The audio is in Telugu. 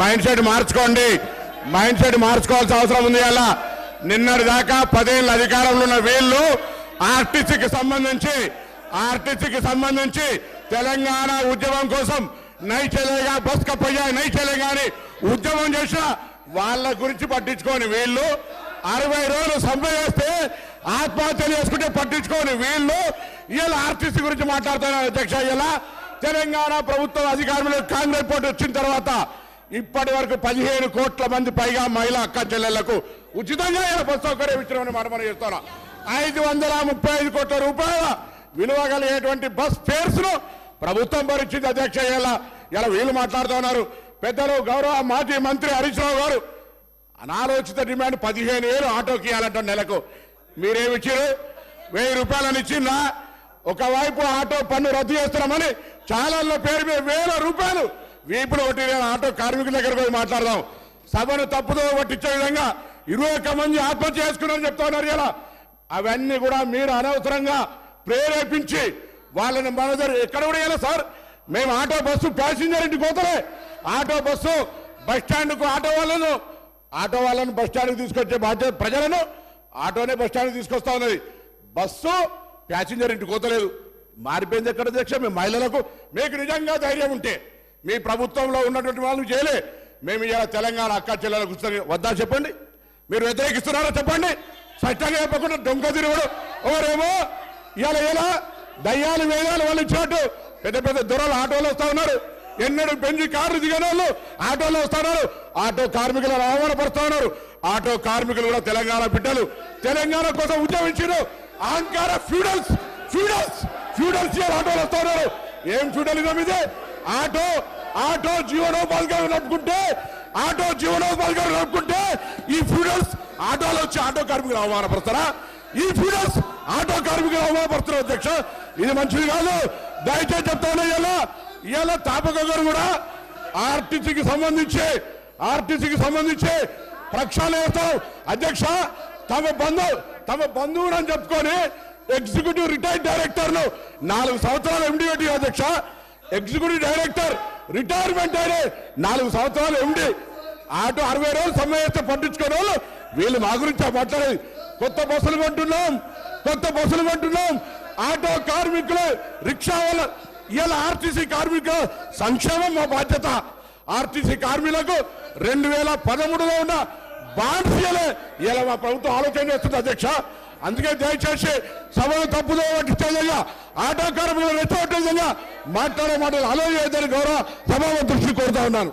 మైండ్ సెట్ మార్చుకోండి. మైండ్ సెట్ మార్చుకోవాల్సిన అవసరం ఉంది. అలా నిన్నటి దాకా 10 ఏళ్ళ అధికారంలో ఉన్న వీళ్ళు ఆర్టీసీకి సంబంధించి తెలంగాణ ఉద్యమం కోసం నై చలేగా బస్ కప్పయ్యా నై చలేగా అని ఉద్యమం చేసిన వాళ్ళ గురించి పట్టించుకోని వీళ్ళు 60 రోజులు సమ్మె చేస్తే ఆత్మహత్యలు చేసుకుంటే పట్టించుకోని వీళ్ళు ఇలా ఆర్టీసీ గురించి మాట్లాడుతున్నారు. అధ్యక్ష, ఇలా తెలంగాణ ప్రభుత్వం అధికారంలో కాంగ్రెస్ పార్టీ వచ్చిన తర్వాత ఇప్పటి వరకు 15 కోట్ల మంది పైగా మహిళా అక్క చెల్లెళ్లకు ఉచితంగా బస్ సౌకర్యం ఇచ్చినామని మనం చేస్తున్నాం. 535 కోట్ల రూపాయల విలువ కలిగేటువంటి బస్ ఫేర్స్ ను ప్రభుత్వం భరించింది. అధ్యక్ష, ఇలా వీళ్ళు మాట్లాడుతూ ఉన్నారు. పెద్దలు గౌరవ మాజీ మంత్రి హరీష్ రావు గారు అనాలోచిత డిమాండ్ 15,000 ఆటోకి ఇవ్వాలంట నెలకు. మీరేమిచ్చారు? 1000 రూపాయలని ఇచ్చిందా? ఒకవైపు ఆటో పన్ను రద్దు చేస్తున్నామని చాలా పేరు మీద 1000 రూపాయలు వీపులు కొట్టి ఆటో కార్మికుల దగ్గర పోయి మాట్లాడదాం. సభను తప్పుదో పట్టించే విధంగా 21 మంది ఆత్మహత్య చేసుకున్నారని చెప్తా ఉన్నారు. ఇలా అవన్నీ కూడా మీరు అనవసరంగా ప్రేరేపించి వాళ్ళని మన దగ్గర ఎక్కడ కూడా ఇలా సార్ మేము ఆటో బస్సు ప్యాసింజర్ ఇంటికి పోతలే ఆటో బస్సు బస్ స్టాండ్కు ఆటో వాళ్ళను బస్ స్టాండ్కి తీసుకొచ్చే బాధ్యత ప్రజలను ఆటోనే బస్ స్టాండ్కి తీసుకొస్తా ఉన్నది. బస్సు ప్యాసింజర్ ఇంటికి పోతలేదు. మారిపోయింది ఎక్కడ అధ్యక్ష? మేము మహిళలకు మీకు నిజంగా ధైర్యం ఉంటే మీ ప్రభుత్వంలో ఉన్నటువంటి వాళ్ళు చేయలే. మేము ఇలా తెలంగాణ అక్క చెల్లెలకు వద్దా చెప్పండి. మీరు వ్యతిరేకిస్తున్నారో చెప్పండి. స్పష్టంగా చెప్పకుండా దొంగ తిరుగుడు ఎవరేమో ఇలా దయ్యాలు వేదాలు వాళ్ళు ఇచ్చినట్టు పెద్ద పెద్ద దొరలు ఆటోలు వస్తా ఉన్నారు. ఎన్నడూ పెంచి కార్లు దిగిన వాళ్ళు ఆటోలో వస్తా ఉన్నారు. ఆటో కార్మికులను అవమానపరుస్తా ఉన్నారు. ఆటో కార్మికులు కూడా తెలంగాణ బిడ్డలు తెలంగాణ కోసం ఉద్యమించారు. అహంకార ఫ్యూడల్స్ ఆటోలు వస్తా ఉన్నారు. ఏం ఫ్యూడలిజం ఇదే? ఆటో జీవనోపాధిగా నడుపుకుంటే ఈ ఫ్యూడల్స్ ఆటోలు వచ్చి ఆటో కార్మికులు అవమానపరుస్తారా? ఈ ఫ్యూడల్స్ ఆటో కార్మికులు అవమానపరుస్తారు. అధ్యక్ష, ఇది మంచిది కాదు. దయచేసి చెప్తా ఉన్నా. ఇలా తాపక గారు కూడా ఆర్టీసీకి సంబంధించి ప్రక్షాళన చేస్తాం. అధ్యక్ష, తమ బంధువుడు అని చెప్పుకొని ఎగ్జిక్యూటివ్ రిటైర్డ్ డైరెక్టర్లు 4 సంవత్సరాలు ఎండి పెట్టి అధ్యక్ష, ఎగ్జిక్యూటివ్ డైరెక్టర్ రిటైర్మెంట్ అయిన 4 సంవత్సరాలు ఎండి ఆటో 60 రోజులు సమ్మె చేస్తే పట్టించుకునే వాళ్ళు వీళ్ళు మా గురించి మాట్లాడేది. కొత్త బస్సులు కొంటున్నాం. ఆటో కార్మికులు రిక్షా వాళ్ళ ఇలా ఆర్టీసీ కార్మికుల సంక్షేమం మా బాధ్యత. ఆర్టీసీ కార్మికులకు 2013లో ఉన్న బాండ్స్ ఇలా మా ప్రభుత్వం ఆలోచన చేస్తుంది. అధ్యక్ష, అందుకే దయచేసి సభను తప్పుదో పట్టించే విధంగా ఆటో కార్మికులు రెచ్చగొట్టే విధంగా మాట్లాడే మాటలు అలో చేయదని గౌరవ సభాపతి దృష్టి కోరుతా ఉన్నాను.